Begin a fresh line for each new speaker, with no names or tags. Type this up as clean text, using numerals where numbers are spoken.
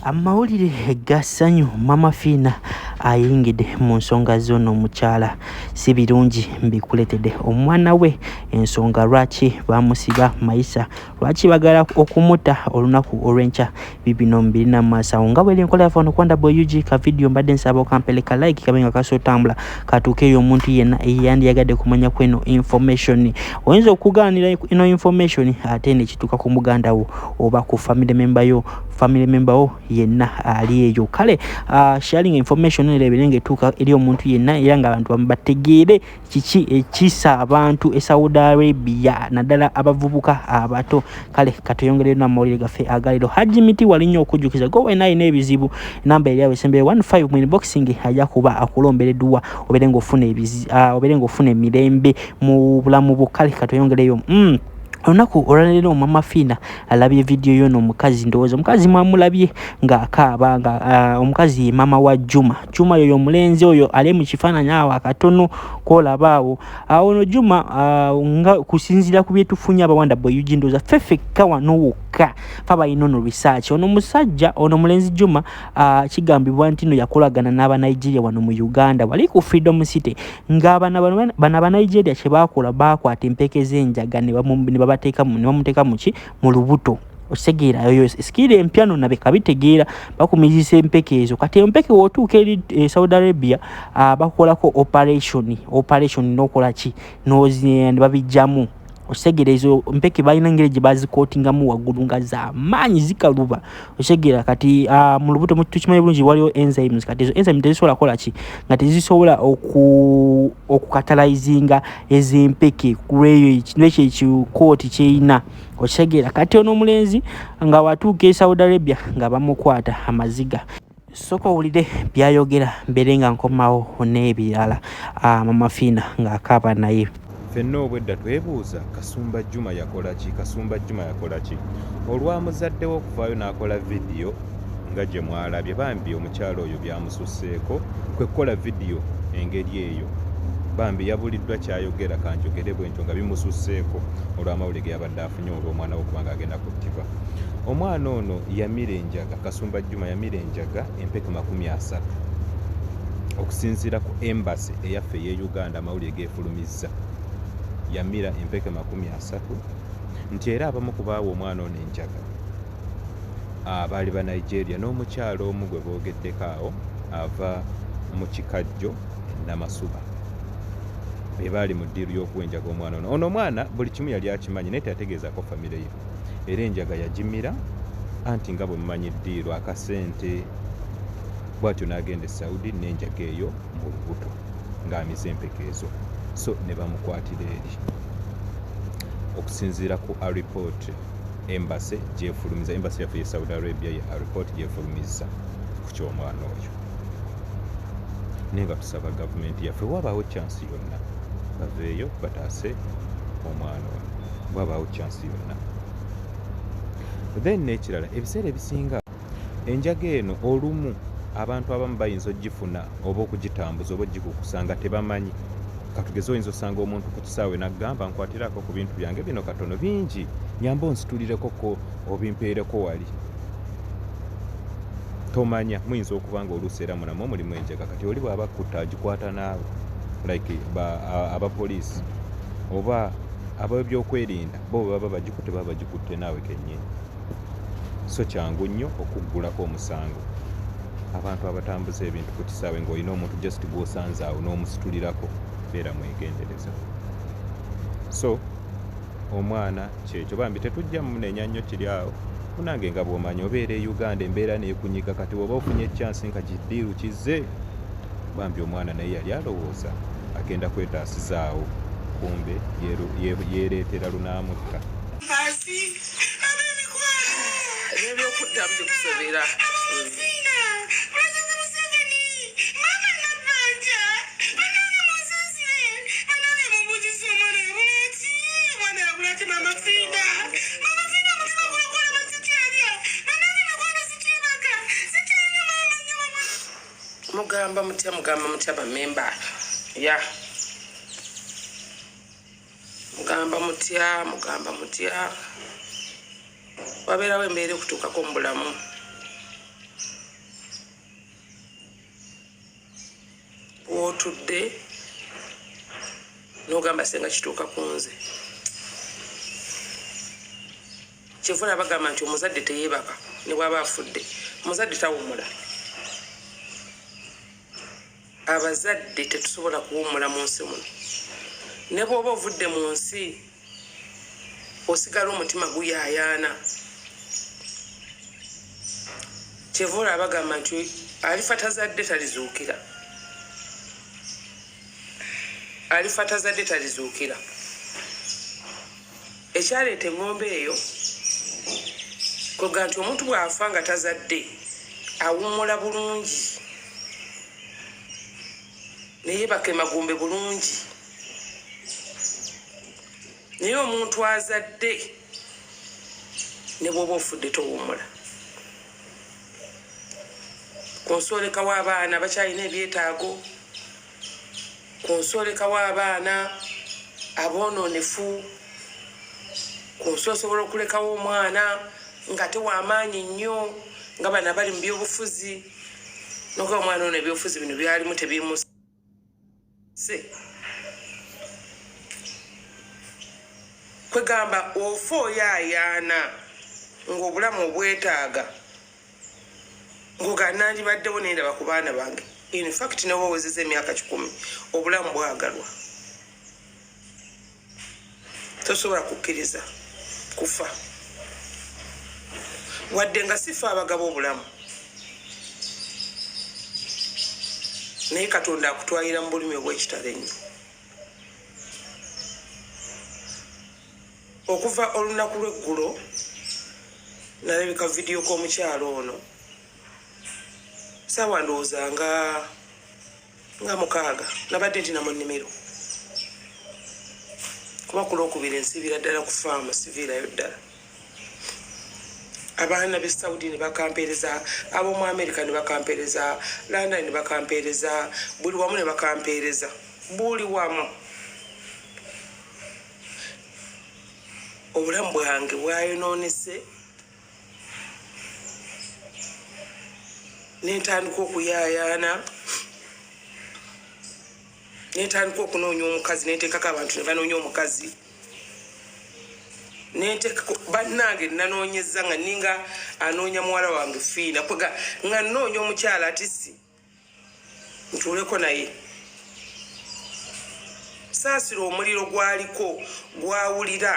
Amawulire gassanyu Maama Fiina ayingidde mu nsonga z'ono omukyala si birungi mbikuletedde omwana we ensonga lwaki bamusiba mayisa lwaki bagala okumuta olunaku olw'enkya bibino 24 nga bweri enkola yafa onokwanda boyugi ka video mbadde nsaba okampeleka like kabenga kasotambula katuukeyo omuntu yenna eyandiyagadde kumanya kweno information oyinza okugaanira ino information ate nekituuka ku muganda wo oba ku family member wo yenna ali eyo kale sharing information erebere tuuka eri omuntu yenna era nga abantu bategeere kiki ekisa abantu e Saudi Arabia naddala abavubuka abato kale katuyongere n'amawulire gaffe agaliro Haji Miti walinyo okujjukiza go wena ine ebizibu namba eri abesembe 15 mu inboxing ajja kuba akulombereddwa obere ng'ofuna emirembe mu bulamu bwo kale katuyongereyo Onaku olwaleero Maama Fiina alabye video yono omukazi ndowooza omukazi mwamulabye nga akaaba nga omukazi mama wa Juma yoyo omulenzi oyo ali mu kifaananyi awo akatono koolaba awo ono Juma nga kusinziira ku byetufunye abawanda boyugi ndowooza fefekka wano wokka faba inono research ono musajja ono mulenzi Juma kigambibwa nti no yakolagana n'aba Nigeria wano mu Uganda wali ku Freedom City nga bana Nigeria kye bakola bakwata empeke z'enjaga ne bamuteeka mu lubuto osegeera yoyo skire empyano nabe kabitegeera bakumizisa empeke ezo kati empeke wotuuka eri Saudi Arabia bakolako operation nokola ki nozi babijjamu osegeera ezo mpeke balina ngeri gye bazikootingamu waggulu nga z'amaanyi zikaluba osegeera kati mu lubuto tukimanyi bulungi waliwo enzymes kati ezo enzymes tezisobola kola ki nga tezisobola okukatalizinga ez'empeke kulweyo n'ekyo ekikooti kyeyina osegeera kati ono omulenzi nga watuuka e Saudi Arabia nga bamukwata amaziga soko owulire byayogera mbere nga nkomawo n'ebirala Maama Fiina ng'akaaba naye
fenna obwedda twebuuza Kasumba Juma yakola ki olwamuzaddewo okuvaayo n'akola vidiyo nga gye mwalabye bambi omukyalo oyo byamususseeko kwekkola vidiyo engeri eyo bambi yabuliddwa kyayogera kanjogere bwentyo nga bimususseeko olw'amawulire ge yabadde afunye olw'omwana we okuba ng'agenda kuttibwa omwana ono yamira enjaga Kasumba Juma yamira enjaga empeke 30 okusinziira ku embassy eyaffe ey'e Uganda amawulire geefulumizza yamira empeke 30 nti era abamu ku baawa omwana ono enjaga abaali ba Nigeria n'omukyalo omu gwe boogeddeko awo ava mu kikajjo Namasuba be baali mu ddiiru y'okuwenjaga omwana ono omwana buli kimu yali akimanyi naye teyategeezako famire ye era enjaga yagimira anti nga bwe mumanyi ddiiru akasente bw'atyo n'agenda e Saudi n'enjaga eyo mu lubuto ng'amize empeke ezo so ne bamukwatira eri okusinziira ku report embassy gyefulumiza embassy yaffe ye Saudi Arabia ye report gyefulumiza ku ky'omwana oyo naye nga tusaba gavumenti yaffe wabaawo chance yonna baveeyo bataase omwana oyo wabaawo chance yonna then n'ekirala ebiseera ebisinga enjaga eno olumu abantu abamu bayinza ogifuna oba okugitambuza oba ogikukusa nga tebamanyi katugeze oyinza osanga omuntu ku kisaawe n'aggamba nkwatirako ku bintu byange bino katono bingi nyamba onsitulireko obimpeereko wali tomanya muyinza okuba nga oluusi era munamu mulimu enjaga kati oli bw'aba akutta agikwata naawe like abapoliisi oba ab'ebyokwerinda bo baba bagikutte baba bagikutte naawe kennyini so kyangu nnyo okuggulako omusango abantu abatambuza ebintu ku kisaawe ng'olina omuntu just gw'osanze awo n'omusitulirako beera mwegendereza so omwana kyekyo bambi tetujja munenya nnyo kiri awo munange nga bw'omanyi obeera e Uganda embeera neekunyiga kati oba ofunye chance nka kiddiiru kizze bambi omwana naye yali alowooza agenda kwetaasizaawo kumbe yeereetera lunaamukka
ebyokuddamu bikusobera mugamba mutya bamemba ya mugamba mutya wabeerawo embeera okutuukako mu bulamu. Wootudde n'ogamba senga kituuka ku nze. Kyevuna bagamba nti omuzadde teyeebaka ne bw'aba afudde. Omuzadde tawummula. Abazadde tetusobola kuwummula mu nsi muno. Ne bw'oba ovudde mu nsi osigala omutima guyaayaana. Kyevuna bagamba nti alifa tazadde talizuukira. Alifa tazadde talizuukira. Ekyaleeta eŋŋombe eyo kwega nti omuntu bw'afa nga tazadde awummula bulungi ne yeebaka emagumbe bulungi. Naye omuntu azadde ne bw'oba ofudde towummula. Ku nsoleka w'abaana bakyalina ebyetaago, ku nsoleka w'abaana aboononefu, ku nsobola okulekawo omwana nga tewamaanyi nnyo nga bana bali mu byobufuzi nokuba omwana ono ebyobufuzi bino byalimu tebimuse. Kwegamba ofa oyaayaana ng'obulamu obwetaaga ng'oga nandibaddewo nendaba ku baana bange. In fact ne wowezeza emyaka 10 obulamu bwagalwa. Tosobola kukkiriza kufa wadde nga sifa abagaba obulamu, naye Katonda akutwalira mu bulumi obw'ekitalo ennyo. Okuva olunaku lw'eggulo nalabika vidiyo k'omukyalo ono saawa ndowooza nga 6 nabadde nti namu nnimiro kuba ku Lwokubiri nsibira ddala ku faamu siviirayo ddala. Abaana b'e Saudi ne bakampeereza, ab'omu America ne bakampeereza, London ne bakampeereza, buli wamu ne bakampeereza, buli wamu. Obulamu bwange bwayonoonese n'entandika okuyaayaana, n'entandika okunoonya omukazi, n'enteekako abantu ne banoonya omukazi, n'enteekako bannange nanoonyeza nga ninga anoonya muwala wange Fiina, kwega nga nnoonya omukyala atisi ntuuleko naye. Saasira omuliro gwaliko gwawulira